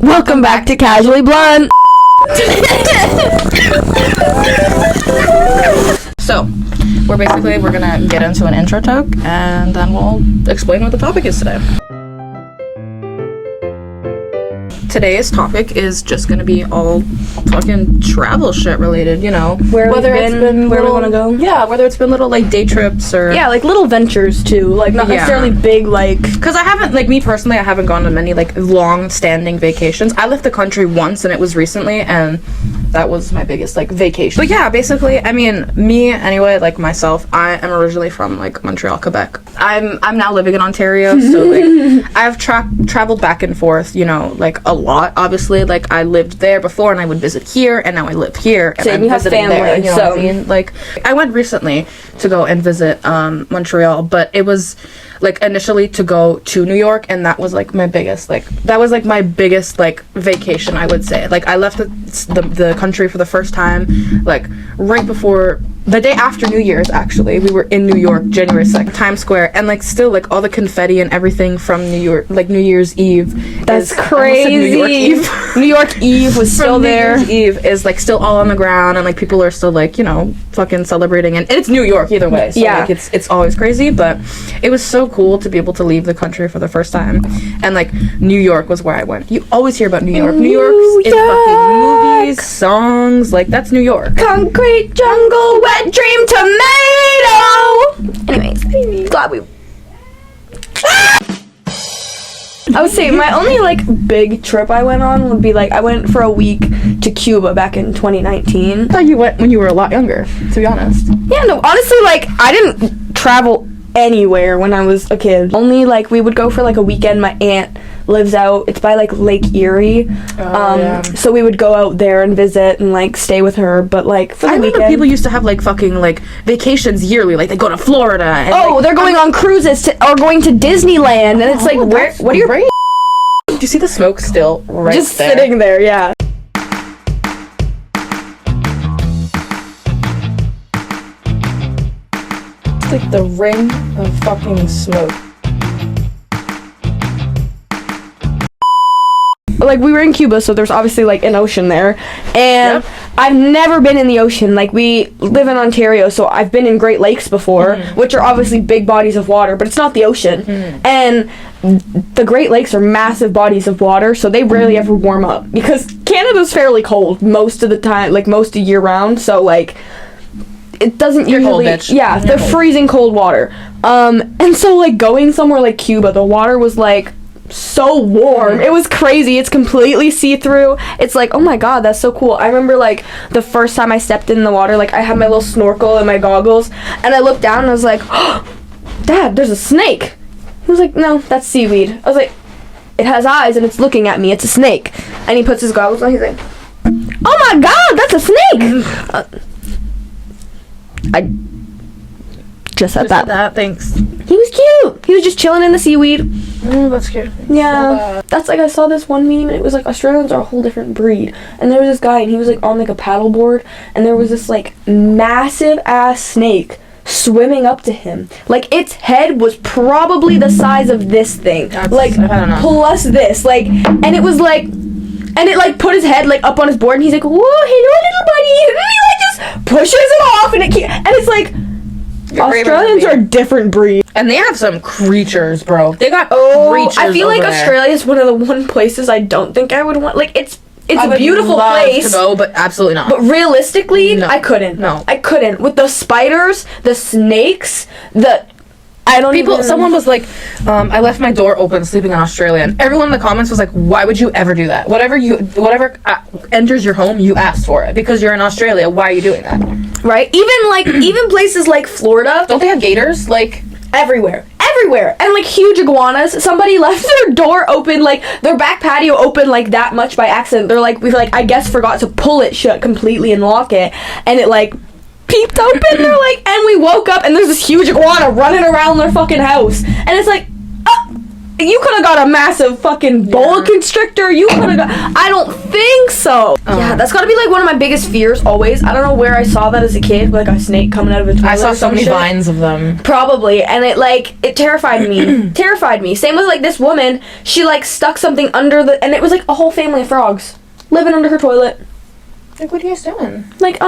Welcome back to Casually Blunt. So, we're gonna get into an intro talk, and then we'll explain what the topic is today. Today's topic is just gonna be all fucking travel shit related, you know. Where we want to go. Yeah, whether it's been little, like, day trips or... Yeah, like little ventures, too. Like, not necessarily big, like... Because I haven't, like, me personally, I haven't gone on many, like, long-standing vacations. I left the country once, and it was recently, and that was my biggest, like, vacation. But yeah, basically, I mean, me, anyway, like, myself, I am originally from, like, Montreal, Quebec. I'm now living in Ontario, so, like, I've traveled back and forth, you know, like, a lot, obviously. Like, I lived there before, and I would visit here, and now I live here, and I'm visiting there, you know what I mean? Like, I went recently to go and visit Montreal, but it was, like, initially to go to New York, and that was, like, my biggest, like, vacation, I would say. Like, I left the country for the first time, like, right before... The day after New Year's, actually. We were in New York, January 2nd, Times Square, and, like, still, like, all the confetti and everything from New York, like, New Year's Eve. That's crazy. New York Eve. New York Eve was still there. New Year's Eve is, like, still all on the ground, and, like, people are still, like, you know, fucking celebrating, and it's New York either way, so, like, it's always crazy, but it was so cool to be able to leave the country for the first time, and, like, New York was where I went. You always hear about New York. New York's in fucking movies, songs, like, that's New York. Concrete jungle, wet dream tomato. Anyways, glad we... I would say my only, like, big trip I went on would be, like, I went for a week to Cuba back in 2019. I thought you went when you were a lot younger, to be honest. Yeah, no, honestly, like, I didn't travel anywhere when I was a kid. Only, like, we would go for, like, a weekend. My aunt lives out, it's by, like, Lake Erie. So we would go out there and visit and, like, stay with her, but, like, for the weekend... I remember people used to have, like, fucking, like, vacations yearly, like, they go to Florida and, like, they're going on cruises or going to Disneyland, and it's like, what are you... Do you see the smoke still right just there? Sitting there, yeah. It's like the ring of fucking smoke. Like, we were in Cuba, so there's obviously, like, an ocean there, and I've never been in the ocean. Like, we live in Ontario, so I've been in Great Lakes before, which are obviously big bodies of water, but it's not the ocean, and the Great Lakes are massive bodies of water, so they rarely ever warm up, because Canada's fairly cold most of the time, like, most of year round, so, like, it doesn't usually... Cold, bitch. Yeah, they're freezing cold water, and so, like, going somewhere like Cuba, the water was, like, so warm. It was crazy. It's completely see-through. It's like, oh my god, that's so cool. I remember, like, the first time I stepped in the water, like, I had my little snorkel and my goggles, and I looked down and I was like, oh, Dad, there's a snake. He was like, no, that's seaweed. I was like, it has eyes and it's looking at me. It's a snake. And he puts his goggles on. He's like, oh my god, that's a snake. I just said that. Thanks. He was cute. He was just chilling in the seaweed. Oh, that's cute. Yeah. That's like, I saw this one meme, and it was like, Australians are a whole different breed. And there was this guy, and he was like on like a paddleboard, and there was this like massive ass snake swimming up to him. Like, its head was probably the size of this thing. Like, I don't know. Plus this. Like, and it was like, and it like put his head like up on his board, and he's like, whoa, hello little buddy. And he like just pushes it off, and it's like, Australians are a different breed. And they have some creatures, bro. They got creatures. I feel like there. Australia is one of the one places I don't think I would want. Like, it's a beautiful place. To go, but absolutely not. But realistically, no. I couldn't. No. I couldn't. With the spiders, the snakes, someone was like, I left my door open sleeping in Australia, and everyone in the comments was like, why would you ever do that? Whatever enters your home, you asked for it, because you're in Australia. Why are you doing that? Right? Even places like Florida. Don't they have gators? Like, everywhere. And like huge iguanas. Somebody left their door open, like their back patio open like that much by accident. They're like, I guess forgot to pull it shut completely and lock it, and it like peeped open. They're like, and we woke up and there's this huge iguana running around their fucking house, and it's like, You could have got a massive fucking boa constrictor. You could have got... I don't think so. Yeah, that's gotta be like one of my biggest fears always. I don't know where I saw that as a kid, like a snake coming out of a toilet. I saw so many vines of them. Probably, and it terrified me. Terrified me. Same with like this woman. She like stuck something under the... And it was like a whole family of frogs living under her toilet. Like, what are you guys doing? Like,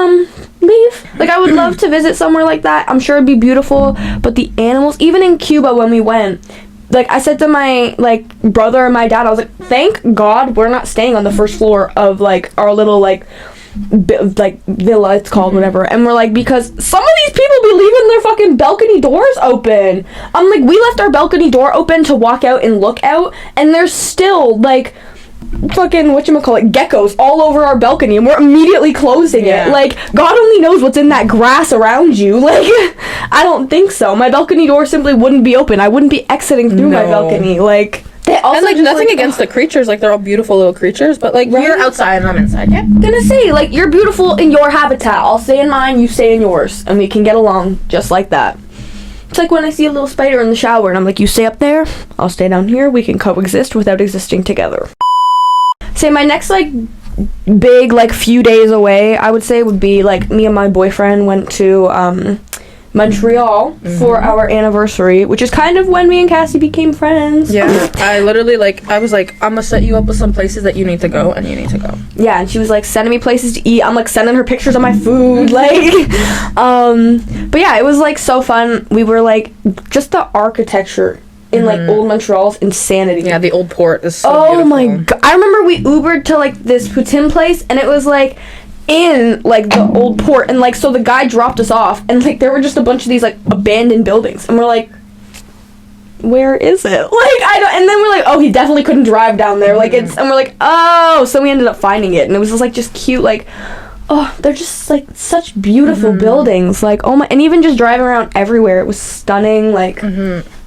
leave. Like, I would love to visit somewhere like that. I'm sure it'd be beautiful. But the animals... Even in Cuba when we went... Like, I said to my, like, brother and my dad, I was like, thank God we're not staying on the first floor of, like, our little, like, villa, it's called, whatever. And we're like, because some of these people be leaving their fucking balcony doors open. I'm like, we left our balcony door open to walk out and look out, and there's still, like, fucking, whatchamacallit, geckos all over our balcony, and we're immediately closing it. Like, God only knows what's in that grass around you. Like, I don't think so. My balcony door simply wouldn't be open. I wouldn't be exiting through my balcony. Like, they also and, like, nothing against the creatures. Like, they're all beautiful little creatures, but, like, you're outside and I'm inside, yeah? Gonna say, like, you're beautiful in your habitat. I'll stay in mine, you stay in yours, and we can get along just like that. It's like when I see a little spider in the shower, and I'm like, you stay up there, I'll stay down here, we can coexist without existing together. Say my next, like, big, like, few days away, I would say, would be, like, me and my boyfriend went to, Montreal for our anniversary, which is kind of when me and Cassie became friends. Yeah. I literally, like, I was like, I'm gonna set you up with some places that you need to go, and you need to go. Yeah, and she was, like, sending me places to eat. I'm, like, sending her pictures of my food, like, but yeah, it was, like, so fun. We were, like, just the architecture in like old Montreal's insanity. Yeah, the old port is so beautiful. Oh my god. I remember we Ubered to like this poutine place, and it was like in like the old port, and like so the guy dropped us off, and like there were just a bunch of these like abandoned buildings, and we're like, where is it? Like, I don't, and then we're like, oh, he definitely couldn't drive down there. Like, it's, and we're like, oh, so we ended up finding it, and it was just like just cute, like, oh, they're just like such beautiful buildings. Like, oh my, and even just driving around everywhere, it was stunning. Like,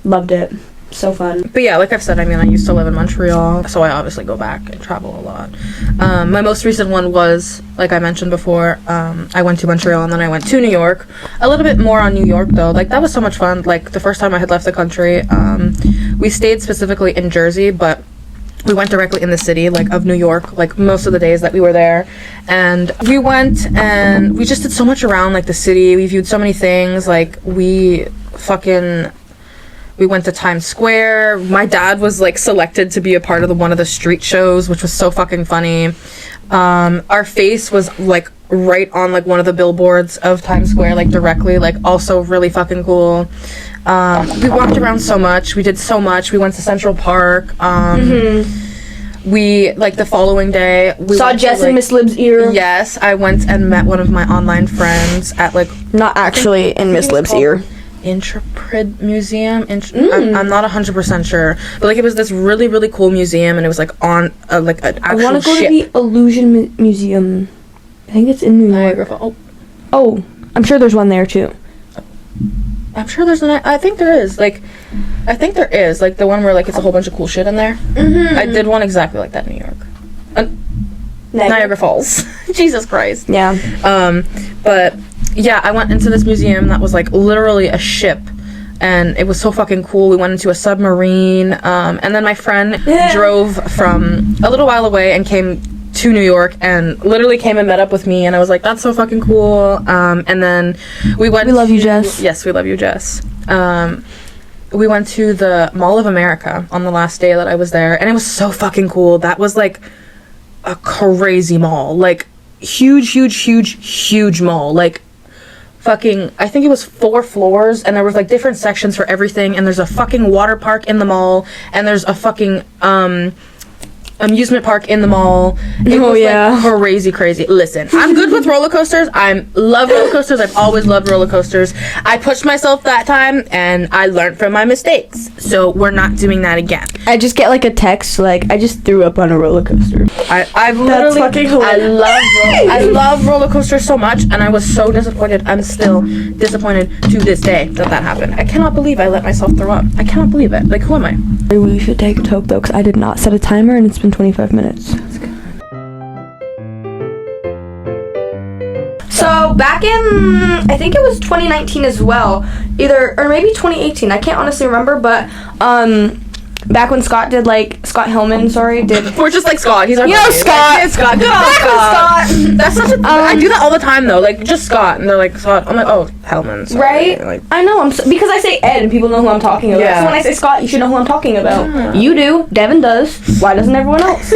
loved it. So fun. But yeah, like I've said, I mean, I used to live in Montreal, so I obviously go back and travel a lot. My most recent one was, like I mentioned before, I went to Montreal and then I went to New York. A little bit more on New York, though. Like, that was so much fun. Like, the first time I had left the country, we stayed specifically in Jersey, but we went directly in the city, like, of New York, like, most of the days that we were there. And we went and we just did so much around, like, the city. We viewed so many things. Like, we went to Times Square. My dad was, like, selected to be a part of one of the street shows, which was so fucking funny. Our face was, like, right on, like, one of the billboards of Times Square, like, directly, like, also really fucking cool. We walked around so much. We did so much. We went to Central Park. We, like, the following day, we saw Jess in Miss Lib's ear. Yes, I went and met one of my online friends at, like... Not actually in Miss Lib's ear. Intrepid Museum. I'm not 100% sure, but like it was this really really cool museum, and it was like on like an actual I want to go ship. to the Illusion Museum. I think it's in New York. Oh, I'm sure there's one there too. I'm sure there's I think there is. Like, I think there is like the one where like it's a whole bunch of cool shit in there. I did one exactly like that in New York. Niagara Falls. Jesus Christ. Yeah. But yeah, I went into this museum that was like literally a ship, and it was so fucking cool. We went into a submarine, and then my friend drove from a little while away and came to New York and literally came and met up with me, and I was like, that's so fucking cool. And then we went. We love you, Jess. Yes, we love you, Jess. We went to the Mall of America on the last day that I was there, and it was so fucking cool. That was like a crazy mall, like huge mall, like fucking, I think it was 4 floors, and there was like different sections for everything, and there's a fucking water park in the mall, and there's a fucking amusement park in the mall. It was like crazy. Listen, I'm good with roller coasters. I love roller coasters. I've always loved roller coasters. I pushed myself that time, and I learned from my mistakes. So we're not doing that again. I just get like a text like, I just threw up on a roller coaster. I literally, I love roller coasters so much, and I was so disappointed. I'm still disappointed to this day that happened. I cannot believe I let myself throw up. I cannot believe it. Like, who am I? We should take a toke though, because I did not set a timer, and it's been 25 minutes. That's good. So back in, I think it was 2019 as well, or maybe 2018, I can't honestly remember, but back when Scott did like Scott Hillman, did. We're just like Scott. He's our You know buddy. Scott. Like, it's Scott. Good old Scott. That's such a. I do that all the time though. Like just Scott, and they're like Scott. I'm like, oh, Hellman. Sorry. Right? Like, I know. Because I say Ed and people know who I'm talking about. Yeah. So when I say Scott, you should know who I'm talking about. Yeah. You do. Devin does. Why doesn't everyone else?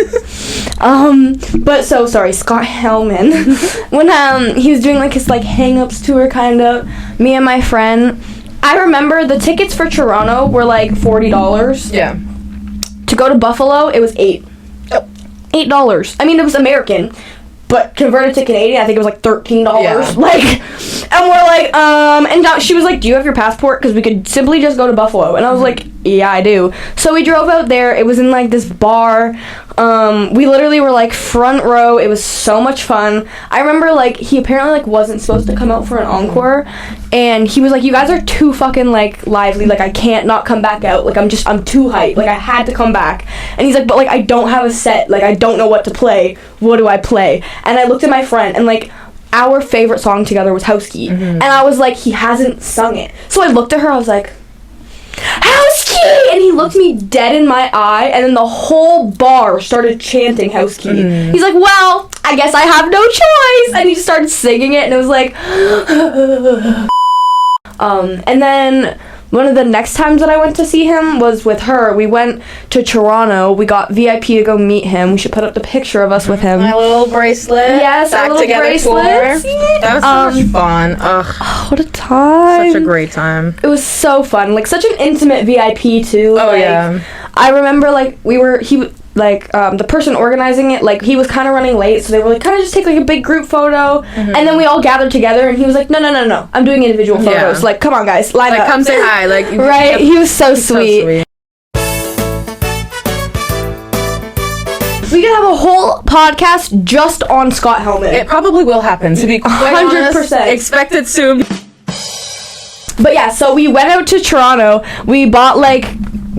But so sorry, Scott Hellman. When he was doing like his like hang-ups tour, kind of. Me and my friend. I remember the tickets for Toronto were like $40. yeah. To go to Buffalo, it was $8. Oh. $8. I mean, it was American, but converted to Canadian, I think it was like $13. Yeah. Like, and we're like, and she was like, do you have your passport? Because we could simply just go to Buffalo. And I was like, yeah, I do. So we drove out there. It was in like this bar. We literally were like front row. It was so much fun. I remember like he apparently like wasn't supposed to come out for an encore, and he was like, you guys are too fucking like lively, like I can't not come back out, like I'm too hyped, like I had to come back. And he's like, but like I don't have a set, like I don't know what to play, what do I play? And I looked at my friend, and like our favorite song together was House Key. And I was like, he hasn't sung it. So I looked at her, I was like, House Key! And he looked me dead in my eye, and then the whole bar started chanting House Key. He's like, well, I guess I have no choice! And he just started singing it, and it was like... and then one of the next times that I went to see him was with her. We went to Toronto. We got VIP to go meet him. We should put up the picture of us with him. My little bracelet. Yes, Back our little together bracelets. tour. That was so much fun. Ugh. Oh, what a time. Such a great time. It was so fun. Like, such an intimate VIP, too. Oh, like, yeah. I remember, like, the person organizing it, like, he was kind of running late, so they were like, kind of just take, like, a big group photo, and then we all gathered together, and he was like, no, I'm doing individual photos. Yeah. Like, come on, guys, line Like, up. come say hi. Like, Right? He was so he's sweet. We could have a whole podcast just on Scott Hellman. It probably will happen, to be quite 100%. honest. Expect it soon. But yeah, so we went out to Toronto. We bought like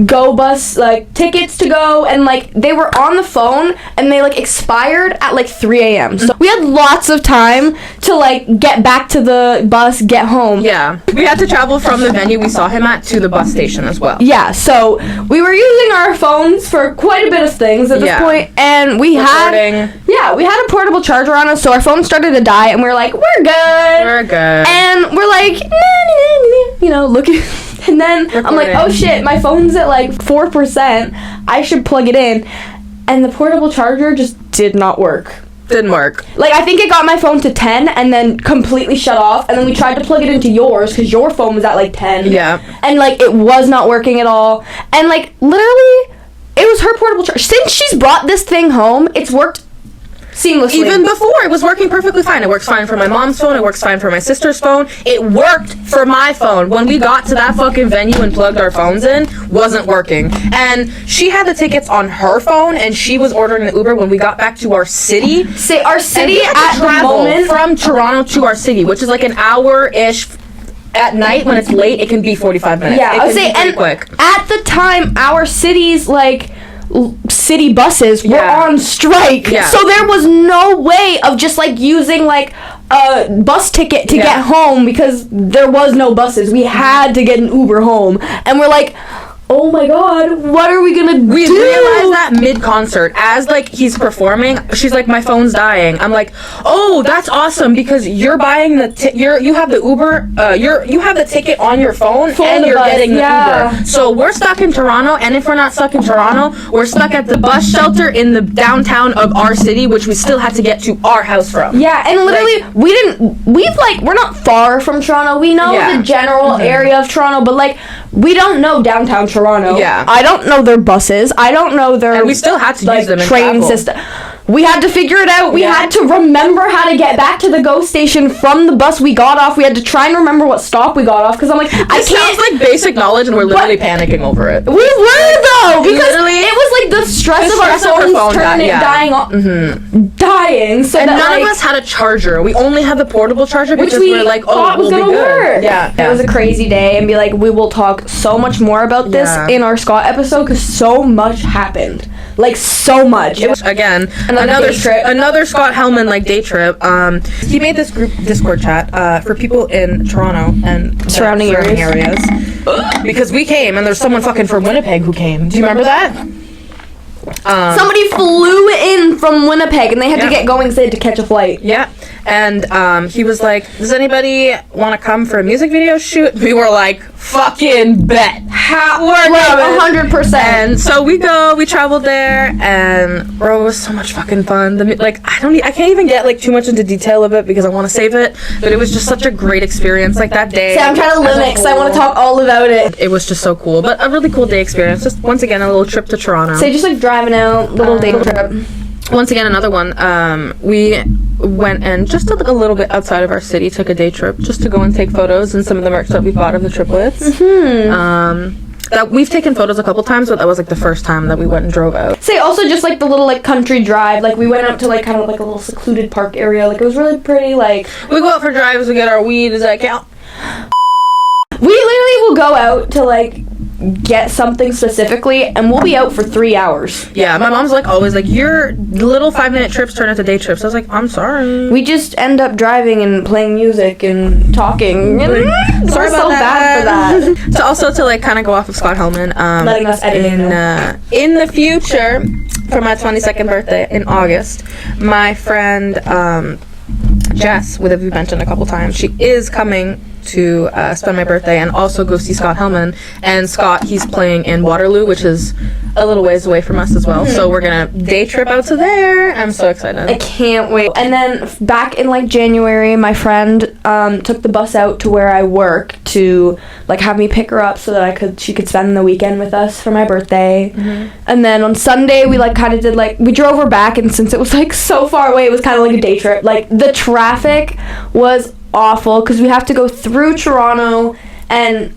go bus like tickets to go, and like they were on the phone and they like expired at like 3 a.m. So we had lots of time to like get back to the bus, get home. Yeah. We had to travel from the venue we saw him at to the bus station as well. Yeah, so we were using our phones for quite a bit of things at this point, and we had a portable charger on us, so our phone started to die, and we were like, we're good. We're good. And we're like, you know, looking, and then I'm like, oh shit, my phone's at like 4%. I should plug it in, and the portable charger just did not work. Didn't work. Like, I think it got my phone to 10 and then completely shut off, and then we tried to plug it into yours because your phone was at like 10. Yeah. And like it was not working at all, and like literally it was her portable charger. Since she's brought this thing home, it's worked seamlessly. Even before, it was working perfectly fine. It works fine for my mom's phone. It works fine for my sister's phone. It worked for my phone. When we got to that fucking venue and plugged our phones in, wasn't working. And she had the tickets on her phone, and she was ordering the Uber when we got back to our city. Our city at the moment from Toronto to our city, which is like an hour-ish. At night, when it's late, it can be 45 minutes. Yeah, I would say, and quick. At the time, our city's like city buses were on strike, so there was no way of just like using like a bus ticket to get home because there was no buses. We had to get an Uber home, and we're like, oh my god, what are we gonna do? We realized that mid-concert, as like he's performing, she's like, my phone's dying. I'm like, oh, that's awesome, because you're buying the you have the Uber, you have the ticket on your phone and you're getting the Uber. So we're stuck in Toronto, and if we're not stuck in Toronto, we're stuck at the bus shelter in the downtown of our city, which we still had to get to our house from. Yeah, and literally we're not far from Toronto. We know the general area of Toronto, but like we don't know downtown Toronto. Yeah. I don't know their buses. I don't know their and we still had to use them in train travel. system. We had to figure it out. We had to remember how to get back to the GO station from the bus we got off. We had to try and remember what stop we got off because I'm like, I can't. Sounds like basic knowledge, and we're literally panicking over it. We were though, because it was like the stress of our phones dying. So and that, none of us had a charger. We only had the portable charger because we were like, thought was gonna work. Yeah, it was a crazy day, and be like, we will talk so much more about this in our Scott episode because so much happened, like so much. It was again another day trip. Another Scott Hellman like day trip. He made this group Discord chat for people in Toronto and surrounding areas. because we came and there's someone fucking from Winnipeg who came. Do you remember that? Somebody flew in from Winnipeg and they had to Yeah. get going because they had to catch a flight. Yeah. And he was like, does anybody want to come for a music video shoot? We were like, fucking bet. We're Like, coming. 100%. And so we traveled there, and bro, it was so much fucking fun. I can't even get like too much into detail of it because I want to save it, but it was just such a great experience. Like that day. See, I'm trying to limit because I want to talk all about it. It was just so cool, but a really cool day experience. Just once again, a little trip to Toronto. Say just like driving out, little day trip. Once again, another one. We went and just a little bit outside of our city, took a day trip just to go and take photos and some of the merch that we bought of the triplets. That we've taken photos a couple times, but that was like the first time that we went and drove out. Say also just like the little like country drive, like we went out to like kind of like a little secluded park area, like it was really pretty. Like We go out for drives, we get our weed. Does that count? we literally will go out to like get something specifically and we'll be out for 3 hours. Yeah, my mom's like always like, your little 5-minute trips turn into day trips. I was like, I'm sorry. We just end up driving and playing music and talking. And Sorry we're about so bad for that. So also to like kind of go off of Scott Hellman, Letting us edit in the future for my 22nd birthday in August, my friend Jess, who we've mentioned a couple times, she is coming to spend my birthday and also go see Scott Hellman. And Scott, he's playing in Waterloo, which is a little ways away from us as well. So we're gonna day trip out to there. I'm so excited. I can't wait. And then back in like January, my friend took the bus out to where I work to like have me pick her up so that she could spend the weekend with us for my birthday. And then on Sunday we like kind of did like we drove her back, and since it was like so far away, it was kind of like a day trip. Like the traffic was awful because we have to go through Toronto, and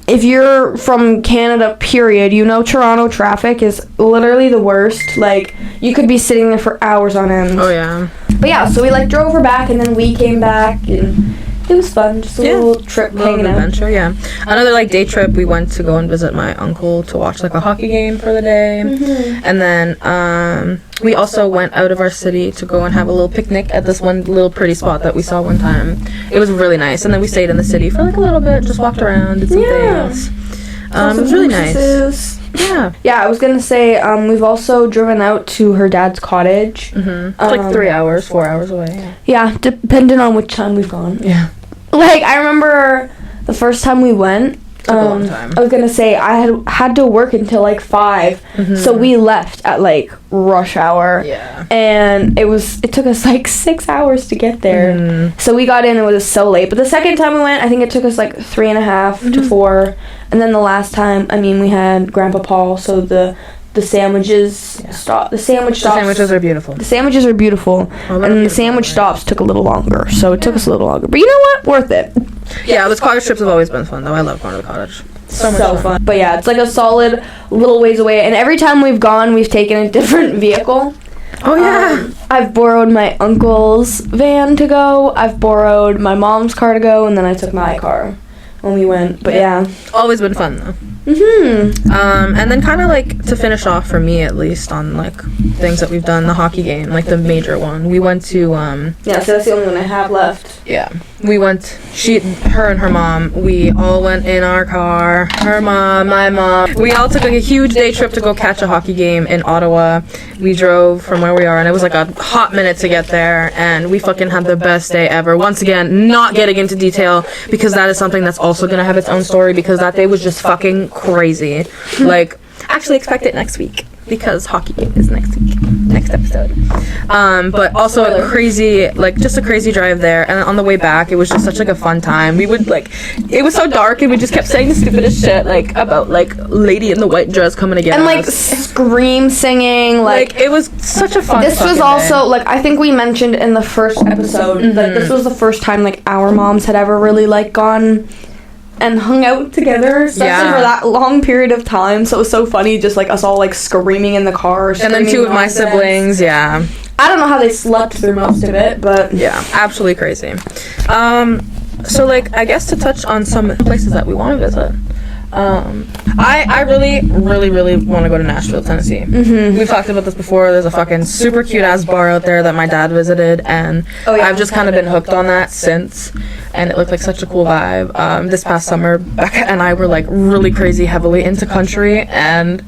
if you're from Canada, period, you know Toronto traffic is literally the worst. Like, you could be sitting there for hours on end. Oh, yeah. But yeah, so we, like, drove her back, and then we came back, and it was fun. Just a little trip hanging out. Adventure, yeah. Another, like, day trip, we went to go and visit my uncle to watch, like, a hockey game for the day. And then, we also went out of our city to go and have a little picnic at this one little pretty spot that we saw one time. It was really nice. And then we stayed in the city for like a little bit, just walked around, did some things. It was really nice. Yeah. Yeah, I was gonna say, we've also driven out to her dad's cottage. It's like 3 hours, 4 hours away. Yeah, depending on which time we've gone. Yeah. Like, I remember the first time we went, took a long time. I was gonna say I had to work until like 5, so we left at like rush hour. Yeah. And it took us like 6 hours to get there. So we got in, it was so late. But the second time we went, I think it took us like 3.5 to 4. And then the last time, I mean, we had Grandpa Paul, so the sandwiches stopped. The sandwiches are beautiful. The sandwiches are beautiful. And the sandwich stops took a little longer, so it took us a little longer. But you know what? Worth it. Yeah, those cottage trips have always been fun, though. I love going to the cottage. So much fun. But yeah, it's like a solid little ways away. And every time we've gone, we've taken a different vehicle. Oh, yeah. I've borrowed my uncle's van to go. I've borrowed my mom's car to go. And then I took my car when we went. But yeah. Always been fun, though. And then kind of like to finish off for me at least on like things that we've done, the hockey game, like the major one. We went to yeah, so that's the only one I have left. Yeah. We went, her and her mom, we all went in our car, her mom, my mom. We all took like a huge day trip to go catch a hockey game in Ottawa. We drove from where we are, and it was like a hot minute to get there, and we fucking had the best day ever. Once again, not getting into detail, because that is something that's also gonna have its own story, because that day was just fucking crazy. Like, actually expect it next week, because hockey game is next week, next episode. But also a crazy, like, just a crazy drive there, and on the way back, it was just such like a fun time. We would like, it was so dark, and we just kept saying the stupidest shit, like about like lady in the white dress coming to get and us. like scream singing, like it was such a fun. This was also like, I think we mentioned in the first episode, like this was the first time like our moms had ever really like gone and hung out together, especially for that long period of time. So it was so funny, just like us all like screaming in the car. And then 2 of my siblings, yeah. I don't know how they slept through most of it, but yeah, absolutely crazy. So like, I guess to touch on some places that we want to visit. I really want to go to Nashville, Tennessee. We've talked about this before. There's a fucking super cute ass bar out there that my dad visited, and I've just kind of been hooked on that since, and it looked like such a cool vibe. This past summer, Becca and I were like really crazy heavily into country, and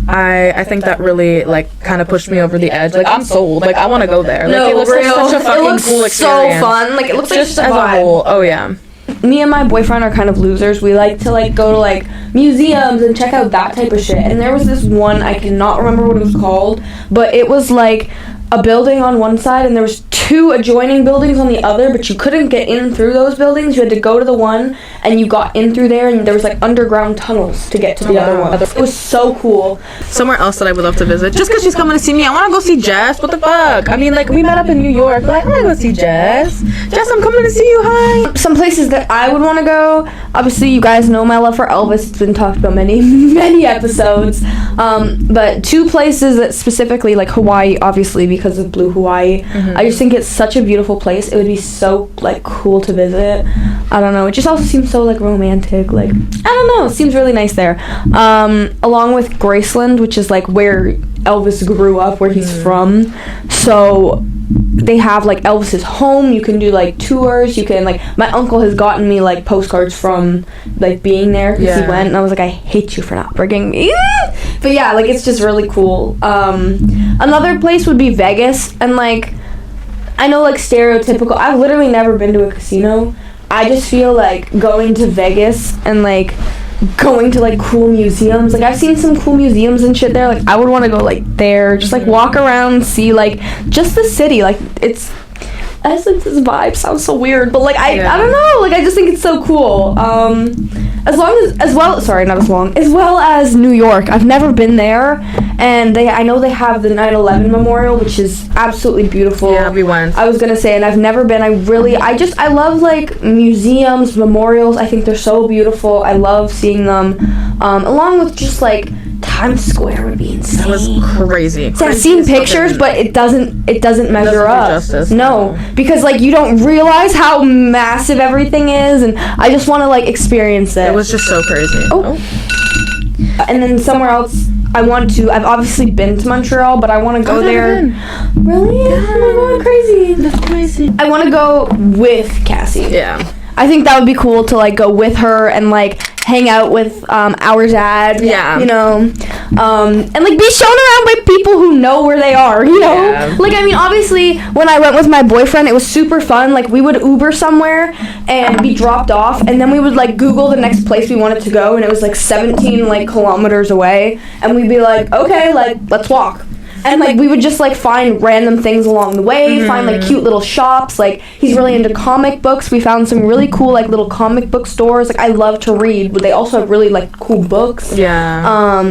I think that really like kind of pushed me over the edge. Like, I'm sold. Like, I want to go there. Like, it looks like such a fucking cool experience. So fun. Like, it looks like just as a whole. Oh yeah. Me and my boyfriend are kind of losers. We like to like go to like museums and check out that type of shit. And there was this one, I cannot remember what it was called, but it was like a building on one side and there was 2 adjoining buildings on the other, but you couldn't get in through those buildings. You had to go to the one and you got in through there, and there was like underground tunnels to get to the other one. It was so cool. Somewhere else that I would love to visit, just because she's coming to see me, I want to go see Jess. What the fuck? I mean, like, we met up in New York, but like, I want to go see Jess. Jess, I'm coming to see you. Hi. Some places that I would want to go, obviously you guys know my love for Elvis. It's been talked about many episodes, but 2 places that specifically, like Hawaii, obviously because of Blue Hawaii. I just think it's such a beautiful place. It would be so like cool to visit. I don't know, it just also seems so like romantic. Like, I don't know, it seems really nice there. Along with Graceland, which is like where Elvis grew up, where he's from. So they have like Elvis's home. You can do like tours. You can like, my uncle has gotten me like postcards from like being there because he went, and I was like, I hate you for not bringing me. But yeah, like, it's just really cool. Another place would be Vegas, and like, I know like stereotypical, I've literally never been to a casino. I just feel like going to Vegas and like going to like cool museums, like I've seen some cool museums and shit there, like I would want to go like there, just like walk around, see like just the city, like it's, I just think this vibe sounds so weird, but like I don't know, like I just think it's so cool. As well as New York. I've never been there, and I know they have the 9/11 memorial, which is absolutely beautiful. Yeah, we went. I was gonna say, and I've never been. I love like museums, memorials. I think they're so beautiful. I love seeing them, along with just like Times Square would be insane. That was crazy. See, I've seen pictures, but it doesn't measure up. Justice. No, because like you don't realize how massive everything is, and I just want to like experience it. It was just so crazy. And then somewhere else I've obviously been to Montreal, but I want to go there. Really? Yeah. Am I going crazy? That's crazy. I want to go with Cassie. Yeah. I think that would be cool to like go with her and like hang out with our dad. Yeah. You know, and like be shown around by people who know where they are. You know, like I mean, obviously when I went with my boyfriend, it was super fun. Like we would Uber somewhere and be dropped off, and then we would like Google the next place we wanted to go, and it was like 17 like kilometers away, and we'd be like, okay, like let's walk. And like we would just like find random things along the way, find like cute little shops. Like he's really into comic books. We found some really cool like little comic book stores. Like I love to read, but they also have really like cool books. Yeah.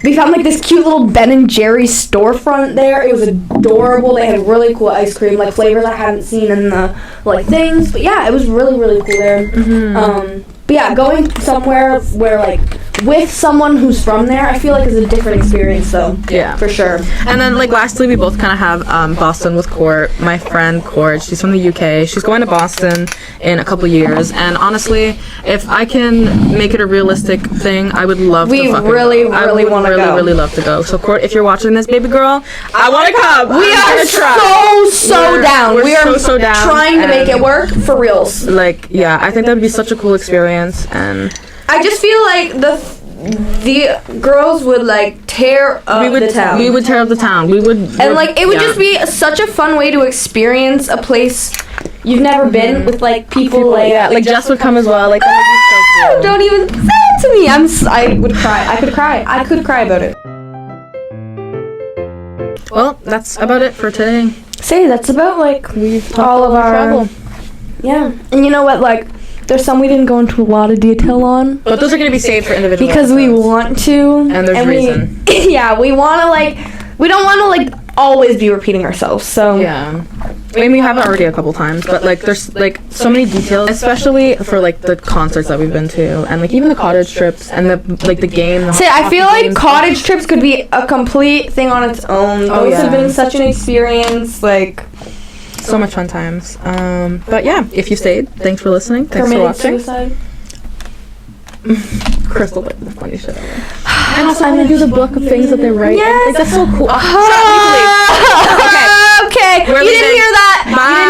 We found like this cute little Ben and Jerry's storefront there. It was adorable. They had really cool ice cream, like flavors I hadn't seen in the like things. But yeah, it was really really cool there. But yeah, going somewhere where like with someone who's from there, I feel like is a different experience though. Yeah. For sure. And then like lastly, we both kind of have Boston with Court. My friend Court, she's from the UK. She's going to Boston in a couple years. And honestly, if I can make it a realistic thing, I would love to fucking really go. want to go. I would really love to go. So Court, if you're watching this, baby girl, I want to come. We are so down. We are so down. Trying to make it work for reals. Like, yeah, I think that would be such a cool experience. And I just feel like the girls would like tear up the town. We would tear up the town. We would, and like it would just be such a fun way to experience a place you've never been with like people like Jess would come as well. Like that would be so cool. Don't even say it to me. I would cry. I could cry about it. Well, that's about it for today. Say that's about like all of our travel. Yeah, and you know what? Like, there's some we didn't go into a lot of detail on. But those are going to be saved for individual because episodes. we want to. And there's reason. Yeah, we want to like, we don't want to like always be repeating ourselves. So yeah. I mean, we have it already a couple times, but like there's like so many details, especially for like the concerts that we've been to, and like even the cottage trips and the like the game. Say, I feel like cottage trips could be a complete thing on its own. Those have been such an experience. Like, so much fun times. But yeah, if you stayed, thanks for listening. Thanks for watching. Suicide. Crystal did the funny shit ever. And also, I'm gonna do the book of things that they write. Yes. Like, that's so cool. Okay. We're You didn't leaving. hear that. Bye.